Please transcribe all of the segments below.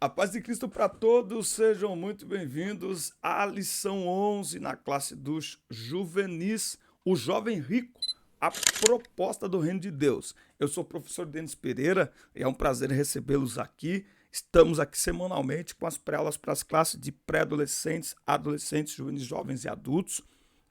A paz de Cristo para todos, sejam muito bem-vindos à lição 11 na classe dos juvenis, o jovem rico, a proposta do reino de Deus. Eu sou o professor Denis Pereira e é um prazer recebê-los aqui. Estamos aqui semanalmente com as pré-aulas para as classes de pré-adolescentes, adolescentes, juvenis, jovens e adultos.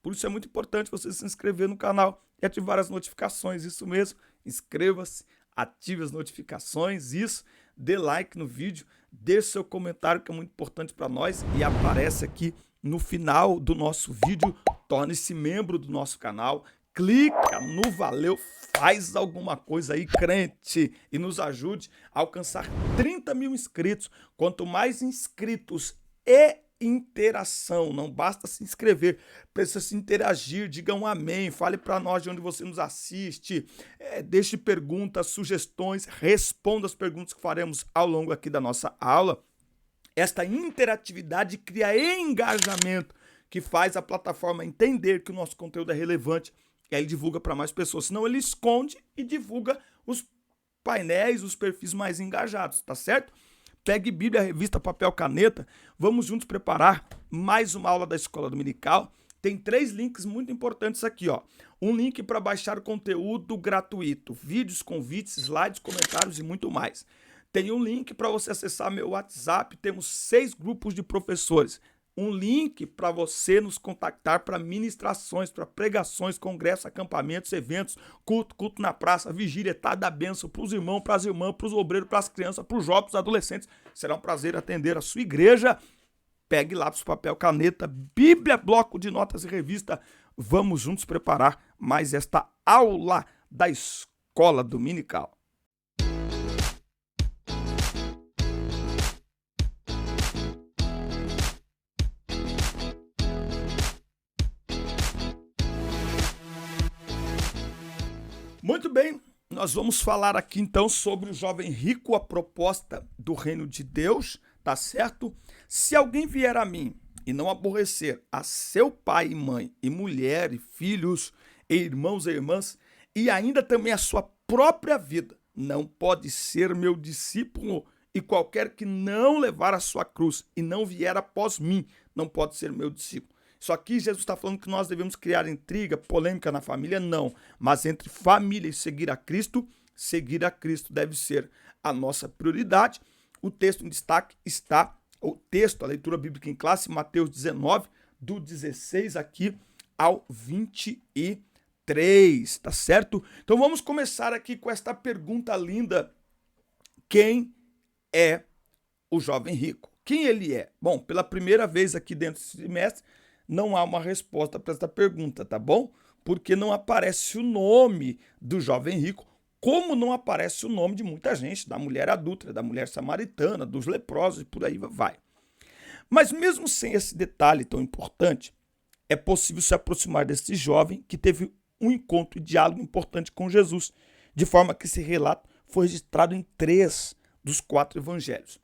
Por isso é muito importante você se inscrever no canal e ativar as notificações, isso mesmo. Inscreva-se, ative as notificações, isso, dê like no vídeo, deixe seu comentário que é muito importante para nós e aparece aqui no final do nosso vídeo. Torne-se membro do nosso canal, clica no valeu, faz alguma coisa aí, crente, e nos ajude a alcançar 30 mil inscritos. Quanto mais inscritos e interação, não basta se inscrever, precisa se interagir, diga um amém, fale para nós de onde você nos assiste, deixe perguntas, sugestões, responda as perguntas que faremos ao longo aqui da nossa aula. Esta interatividade cria engajamento, que faz a plataforma entender que o nosso conteúdo é relevante e aí ele divulga para mais pessoas, senão ele esconde e divulga os painéis, os perfis mais engajados, tá certo? Pegue Bíblia, revista, papel, caneta. Vamos juntos preparar mais uma aula da Escola Dominical. Tem 3 links muito importantes aqui, ó. Um link para baixar conteúdo gratuito, vídeos, convites, slides, comentários e muito mais. Tem um link para você acessar meu WhatsApp. Temos 6 grupos de professores. Um link para você nos contactar para ministrações, para pregações, congressos, acampamentos, eventos, culto na praça, vigília, tarde da bênção, para os irmãos, para as irmãs, para os obreiros, para as crianças, para os jovens, para os adolescentes. Será um prazer atender a sua igreja. Pegue lápis, papel, caneta, Bíblia, bloco de notas e revista. Vamos juntos preparar mais esta aula da Escola Dominical. Muito bem, nós vamos falar aqui então sobre o jovem rico, a proposta do reino de Deus, tá certo? Se alguém vier a mim e não aborrecer a seu pai e mãe, e mulher, e filhos, e irmãos e irmãs, e ainda também a sua própria vida, não pode ser meu discípulo, e qualquer que não levar a sua cruz e não vier após mim, não pode ser meu discípulo. Isso aqui Jesus está falando que nós devemos criar intriga, polêmica na família? Não. Mas entre família e seguir a Cristo deve ser a nossa prioridade. O texto em destaque está, o texto, a leitura bíblica em classe, Mateus 19, do 16 aqui ao 23, tá certo? Então vamos começar aqui com esta pergunta linda. Quem é o jovem rico? Quem ele é? Bom, pela primeira vez aqui dentro desse semestre, não há uma resposta para essa pergunta, tá bom? Porque não aparece o nome do jovem rico, como não aparece o nome de muita gente, da mulher adúltera, da mulher samaritana, dos leprosos e por aí vai. Mas mesmo sem esse detalhe tão importante, é possível se aproximar desse jovem que teve um encontro e diálogo importante com Jesus, de forma que esse relato foi registrado em 3 dos 4 evangelhos.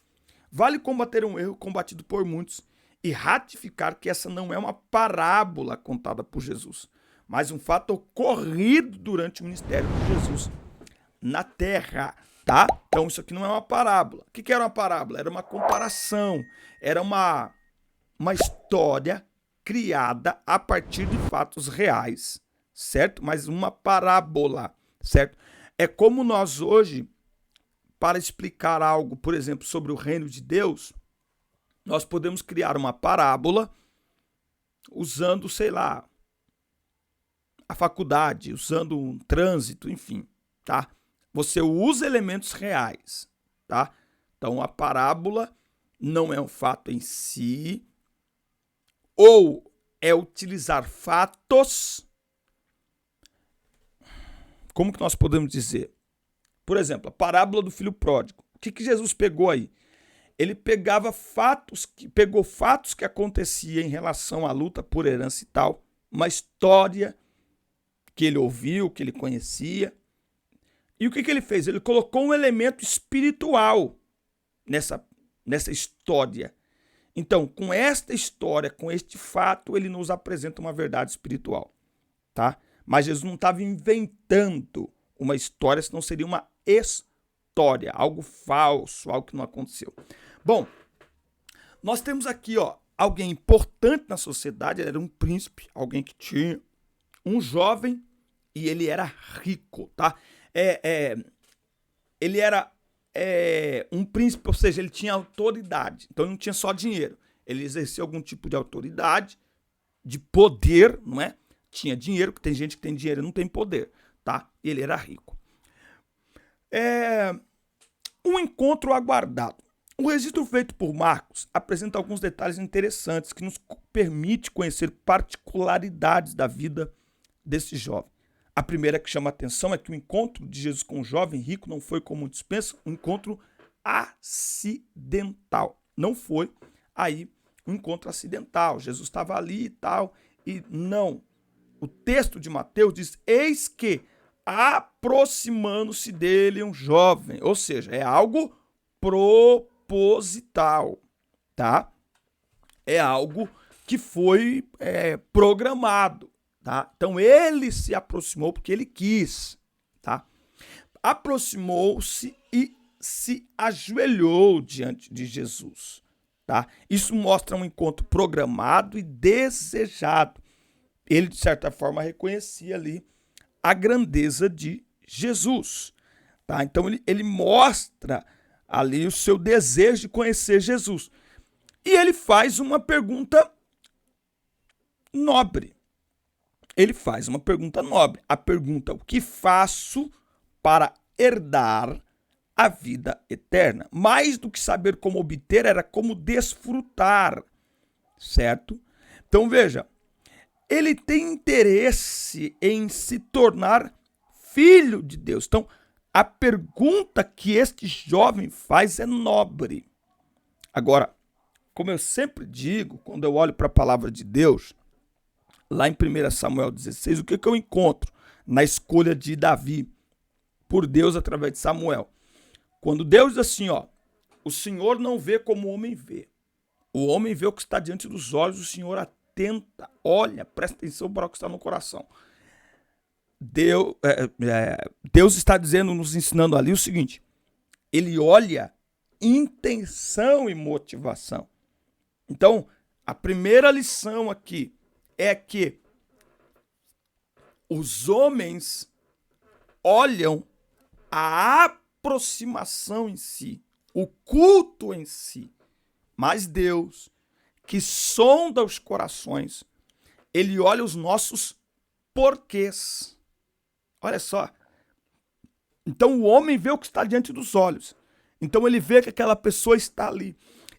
Vale combater um erro combatido por muitos, e ratificar que essa não é uma parábola contada por Jesus, mas um fato ocorrido durante o ministério de Jesus na terra, tá? Então isso aqui não é uma parábola. O que era uma parábola? Era uma comparação, era uma história criada a partir de fatos reais, certo? Mas uma parábola, certo? É como nós hoje, para explicar algo, por exemplo, sobre o reino de Deus, nós podemos criar uma parábola usando, sei lá, a faculdade, usando um trânsito, enfim, tá? Você usa elementos reais, tá? Então, a parábola não é um fato em si, ou é utilizar fatos. Como que nós podemos dizer? Por exemplo, a parábola do filho pródigo. O que Jesus pegou aí? Ele pegou fatos que aconteciam em relação à luta por herança e tal, uma história que ele ouviu, que ele conhecia. E o que ele fez? Ele colocou um elemento espiritual nessa história. Então, com esta história, com este fato, ele nos apresenta uma verdade espiritual, tá? Mas Jesus não estava inventando uma história, senão seria uma história, algo falso, algo que não aconteceu. Bom, nós temos aqui, ó, alguém importante na sociedade, ele era um príncipe, alguém que tinha um jovem e ele era rico, tá? Ele era um príncipe, ou seja, ele tinha autoridade, então ele não tinha só dinheiro, ele exercia algum tipo de autoridade, de poder, não é? Tinha dinheiro, porque tem gente que tem dinheiro e não tem poder, tá? E ele era rico. Um encontro aguardado. O registro feito por Marcos apresenta alguns detalhes interessantes que nos permite conhecer particularidades da vida desse jovem. A primeira que chama a atenção é que o encontro de Jesus com o jovem rico não foi, como muitos pensam, um encontro acidental. Não foi aí um encontro acidental. Jesus estava ali e tal, e não. O texto de Mateus diz, eis que aproximando-se dele um jovem. Ou seja, é algo proposital, tá? É algo que foi programado. Tá? Então ele se aproximou porque ele quis, tá? Aproximou-se e se ajoelhou diante de Jesus, tá? Isso mostra um encontro programado e desejado. Ele, de certa forma, reconhecia ali a grandeza de Jesus, tá? Então ele mostra ali o seu desejo de conhecer Jesus. E ele faz uma pergunta nobre. Ele faz uma pergunta nobre. A pergunta, o que faço para herdar a vida eterna? Mais do que saber como obter, era como desfrutar, certo? Então veja, ele tem interesse em se tornar filho de Deus. Então, a pergunta que este jovem faz é nobre. Agora, como eu sempre digo, quando eu olho para a palavra de Deus, lá em 1 Samuel 16, o que eu encontro na escolha de Davi por Deus através de Samuel? Quando Deus diz assim, ó, o Senhor não vê como o homem vê. O homem vê o que está diante dos olhos, o Senhor atenta, olha, presta atenção para o que está no coração. Deus está dizendo, nos ensinando ali o seguinte, ele olha intenção e motivação. Então, a primeira lição aqui é que os homens olham a aproximação em si, o culto em si, mas Deus, que sonda os corações, ele olha os nossos porquês. Olha só. Então o homem vê o que está diante dos olhos. Então ele vê que aquela pessoa está ali.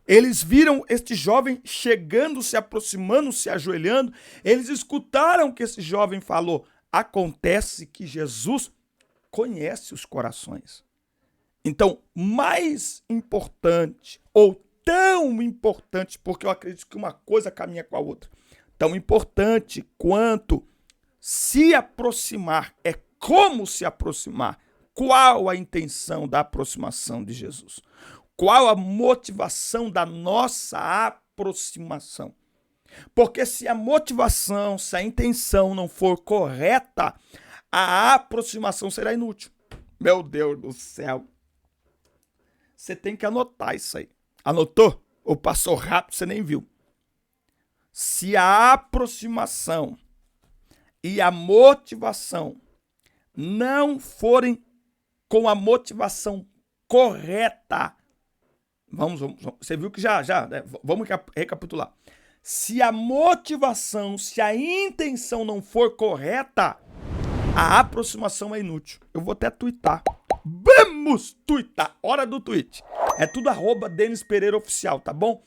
Eles viram este jovem chegando, se aproximando, se ajoelhando. Eles escutaram o que esse jovem falou. Acontece que Jesus conhece os corações. Então, mais importante, ou tão importante, porque eu acredito que uma coisa caminha com a outra, tão importante quanto se aproximar é como se aproximar. Qual a intenção da aproximação de Jesus? Qual a motivação da nossa aproximação? Porque se a motivação, se a intenção não for correta, a aproximação será inútil. Meu Deus do céu. Você tem que anotar isso aí. Anotou? Ou passou rápido, você nem viu. Se a aproximação e a motivação não forem com a motivação correta, vamos, você viu que já, né? Vamos recapitular. Se a motivação, se a intenção não for correta, a aproximação é inútil. Eu vou até tuitar. Vamos tuitar. Hora do tweet. É tudo @Denis Pereira Oficial, tá bom?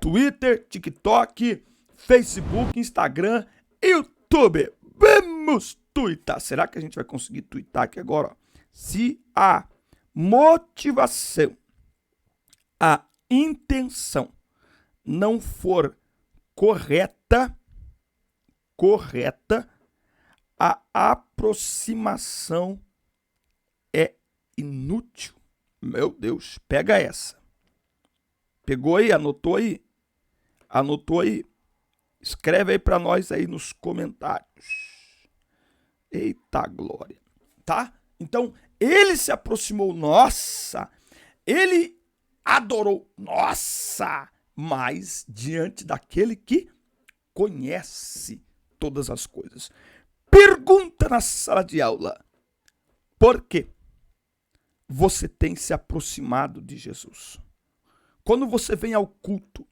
Twitter, TikTok, Facebook, Instagram, YouTube. Vamos tuitar. Será que a gente vai conseguir tuitar aqui agora? Ó. Se a motivação, a intenção não for correta, a aproximação é inútil. Meu Deus, pega essa. Pegou aí? Anotou aí? Anotou aí? Escreve aí pra nós aí nos comentários. Eita glória. Tá? Então, ele se aproximou. Nossa, ele adorou. Nossa! Mas diante daquele que conhece todas as coisas. Pergunta na sala de aula: por que você tem se aproximado de Jesus? Quando você vem ao culto,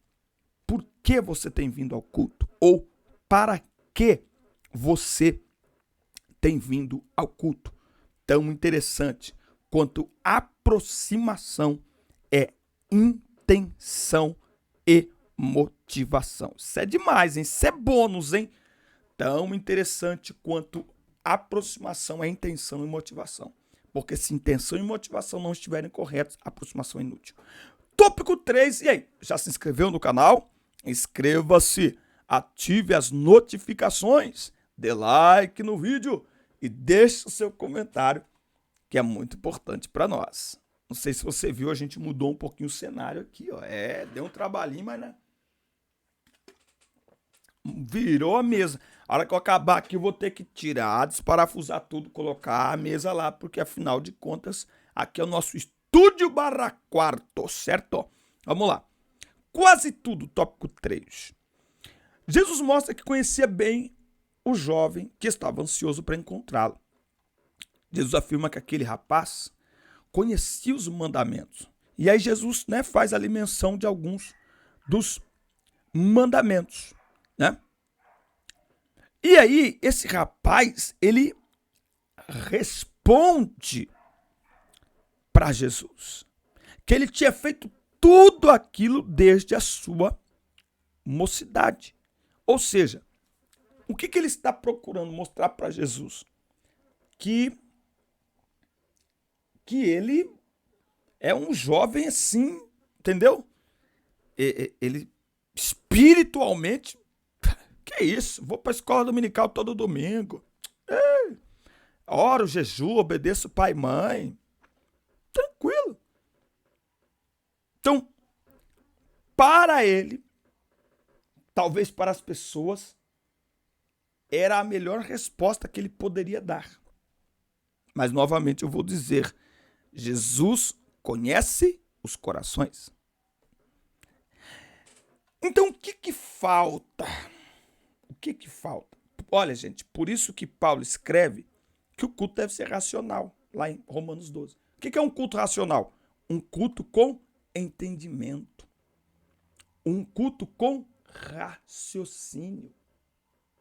por que você tem vindo ao culto? Ou para que você tem vindo ao culto? Tão interessante quanto aproximação é intenção e motivação. Isso é demais, hein? Isso é bônus, hein? Tão interessante quanto aproximação é intenção e motivação. Porque se intenção e motivação não estiverem corretos, a aproximação é inútil. Tópico 3, e aí? Já se inscreveu no canal? Inscreva-se, ative as notificações, dê like no vídeo e deixe o seu comentário, que é muito importante para nós. Não sei se você viu, a gente mudou um pouquinho o cenário aqui, ó. Deu um trabalhinho, mas né? Virou a mesa. A hora que eu acabar aqui, eu vou ter que tirar, desparafusar tudo, colocar a mesa lá, porque afinal de contas, aqui é o nosso estúdio /quarto, certo? Vamos lá. Quase tudo, tópico 3. Jesus mostra que conhecia bem o jovem que estava ansioso para encontrá-lo. Jesus afirma que aquele rapaz conhecia os mandamentos. E aí Jesus, né, faz ali menção de alguns dos mandamentos, né? E aí esse rapaz, ele responde para Jesus que ele tinha feito tudo aquilo desde a sua mocidade. Ou seja, o que ele está procurando mostrar para Jesus? Que ele é um jovem assim, entendeu? Ele espiritualmente, que é isso? Vou para a escola dominical todo domingo. Oro, jejum, obedeço pai e mãe. Tranquilo. Então, para ele, talvez para as pessoas, era a melhor resposta que ele poderia dar. Mas, novamente, eu vou dizer, Jesus conhece os corações. Então, o que falta? O que falta? Olha, gente, por isso que Paulo escreve que o culto deve ser racional, lá em Romanos 12. O que é um culto racional? Um culto com entendimento. Um culto com raciocínio.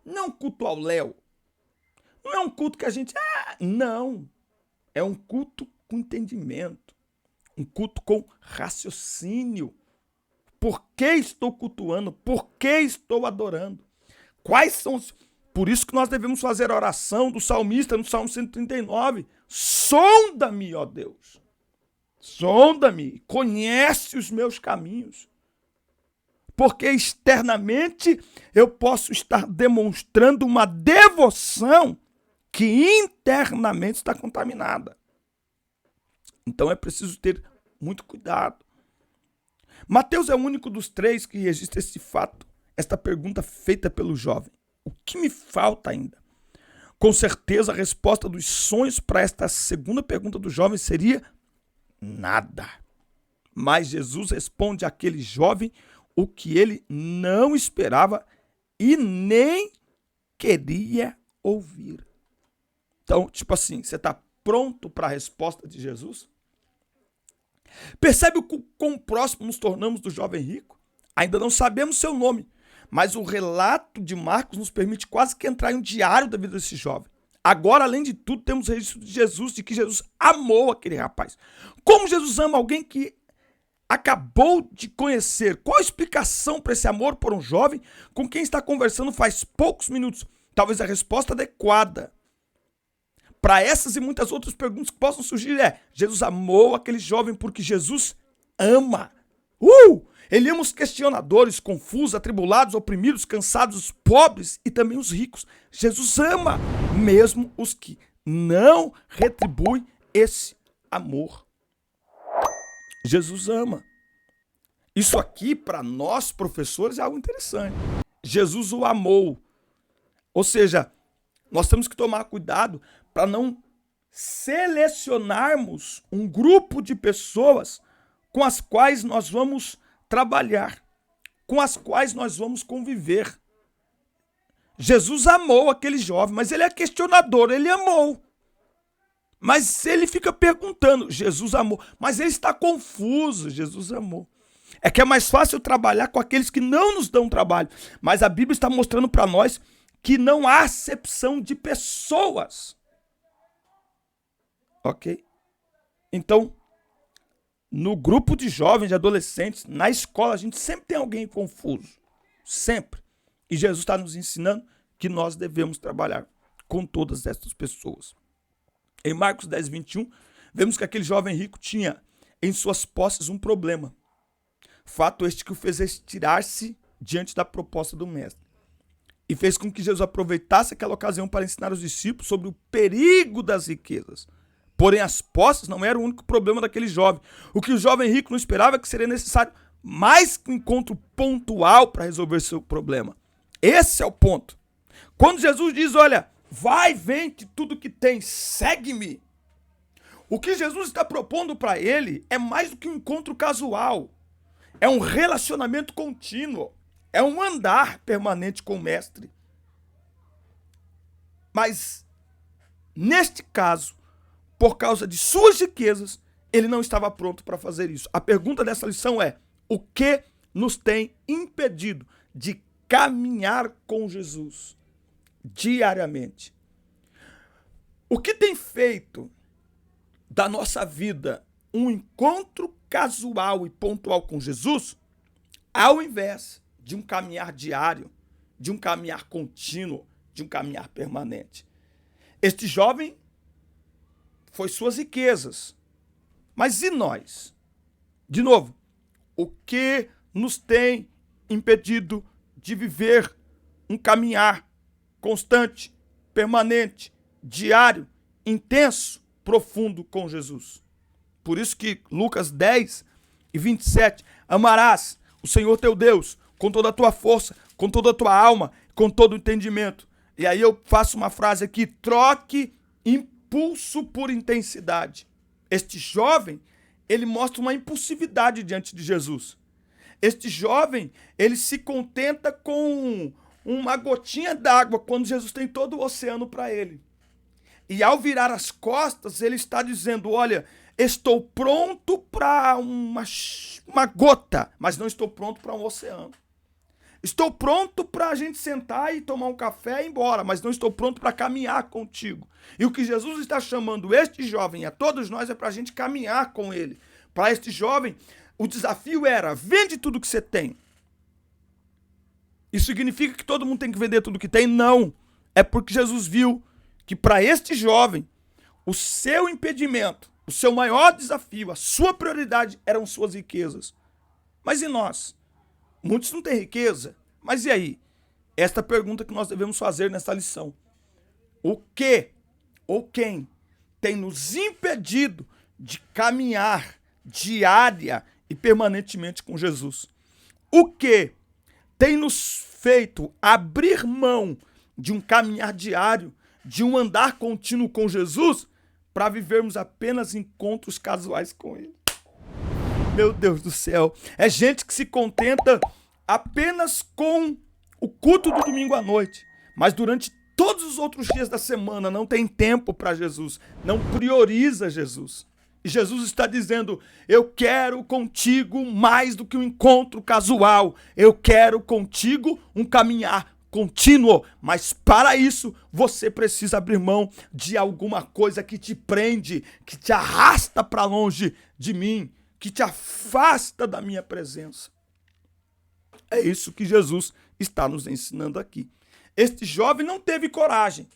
Não culto ao léu. Não é um culto que a gente... não. É um culto com entendimento. Um culto com raciocínio. Por que estou cultuando? Por que estou adorando? Quais são os... Por isso que nós devemos fazer a oração do salmista no Salmo 139. Sonda-me, ó Deus. Sonda-me. Conhece os meus caminhos. Porque externamente eu posso estar demonstrando uma devoção que internamente está contaminada. Então é preciso ter muito cuidado. Mateus é o único dos 3 que registra esse fato, esta pergunta feita pelo jovem. O que me falta ainda? Com certeza a resposta dos sonhos para esta segunda pergunta do jovem seria nada. Mas Jesus responde àquele jovem o que ele não esperava e nem queria ouvir. Então, tipo assim, você está pronto para a resposta de Jesus? Percebe o quão próximo nos tornamos do jovem rico? Ainda não sabemos seu nome, mas o relato de Marcos nos permite quase que entrar em um diário da vida desse jovem. Agora, além de tudo, temos o registro de Jesus, de que Jesus amou aquele rapaz. Como Jesus ama alguém que acabou de conhecer? Qual a explicação para esse amor por um jovem com quem está conversando faz poucos minutos? Talvez a resposta adequada para essas e muitas outras perguntas que possam surgir é: Jesus amou aquele jovem porque Jesus ama. Ele ama os questionadores, confusos, atribulados, oprimidos, cansados, pobres e também os ricos. Jesus ama mesmo os que não retribuem esse amor. Jesus ama. Isso aqui, para nós, professores, é algo interessante. Jesus o amou. Ou seja, nós temos que tomar cuidado para não selecionarmos um grupo de pessoas com as quais nós vamos trabalhar, com as quais nós vamos conviver. Jesus amou aquele jovem, mas ele é questionador, ele amou. Mas ele fica perguntando, Jesus amou, mas ele está confuso, Jesus amou. É que é mais fácil trabalhar com aqueles que não nos dão trabalho, mas a Bíblia está mostrando para nós que não há acepção de pessoas. Ok? Então, no grupo de jovens, de adolescentes, na escola, a gente sempre tem alguém confuso. Sempre. E Jesus está nos ensinando que nós devemos trabalhar com todas essas pessoas. Em Marcos 10, 21, vemos que aquele jovem rico tinha em suas posses um problema. Fato este que o fez retirar-se diante da proposta do mestre. E fez com que Jesus aproveitasse aquela ocasião para ensinar os discípulos sobre o perigo das riquezas. Porém, as posses não eram o único problema daquele jovem. O que o jovem rico não esperava é que seria necessário mais que um encontro pontual para resolver seu problema. Esse é o ponto. Quando Jesus diz, olha, vai, vende tudo que tem, segue-me. O que Jesus está propondo para ele é mais do que um encontro casual. É um relacionamento contínuo. É um andar permanente com o mestre. Mas, neste caso, por causa de suas riquezas, ele não estava pronto para fazer isso. A pergunta dessa lição é, o que nos tem impedido de caminhar com Jesus diariamente? O que tem feito da nossa vida um encontro casual e pontual com Jesus, ao invés de um caminhar diário, de um caminhar contínuo, de um caminhar permanente? Este jovem foi suas riquezas. Mas e nós? De novo, o que nos tem impedido de viver um caminhar constante, permanente, diário, intenso, profundo com Jesus? Por isso que Lucas 10 e 27, amarás o Senhor teu Deus com toda a tua força, com toda a tua alma, com todo o entendimento. E aí eu faço uma frase aqui, troque impulso por intensidade. Este jovem, ele mostra uma impulsividade diante de Jesus. Este jovem, ele se contenta com uma gotinha d'água quando Jesus tem todo o oceano para ele. E ao virar as costas, ele está dizendo, olha, estou pronto para uma gota, mas não estou pronto para um oceano. Estou pronto para a gente sentar e tomar um café e ir embora, mas não estou pronto para caminhar contigo. E o que Jesus está chamando este jovem, a todos nós, é para a gente caminhar com ele. Para este jovem, o desafio era, vende tudo que você tem. Isso significa que todo mundo tem que vender tudo que tem? Não. É porque Jesus viu que para este jovem, o seu impedimento, o seu maior desafio, a sua prioridade eram suas riquezas. Mas e nós? Muitos não têm riqueza, mas e aí? Esta pergunta que nós devemos fazer nessa lição. O que ou quem tem nos impedido de caminhar diária e permanentemente com Jesus? O que tem nos feito abrir mão de um caminhar diário, de um andar contínuo com Jesus, para vivermos apenas encontros casuais com Ele? Meu Deus do céu, é gente que se contenta apenas com o culto do domingo à noite, mas durante todos os outros dias da semana não tem tempo para Jesus, não prioriza Jesus. E Jesus está dizendo, eu quero contigo mais do que um encontro casual, eu quero contigo um caminhar contínuo, mas para isso você precisa abrir mão de alguma coisa que te prende, que te arrasta para longe de mim, que te afasta da minha presença. É isso que Jesus está nos ensinando aqui. Este jovem não teve coragem.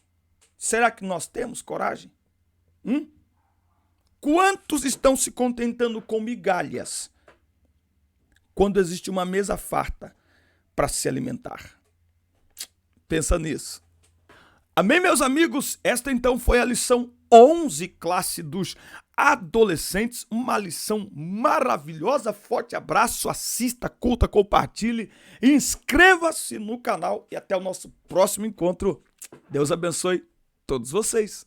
Será que nós temos coragem? Quantos estão se contentando com migalhas quando existe uma mesa farta para se alimentar? Pensa nisso. Amém, meus amigos? Esta então foi a lição 11, classe dos adolescentes. Uma lição maravilhosa. Forte abraço, assista, curta, compartilhe, inscreva-se no canal e até o nosso próximo encontro. Deus abençoe todos vocês.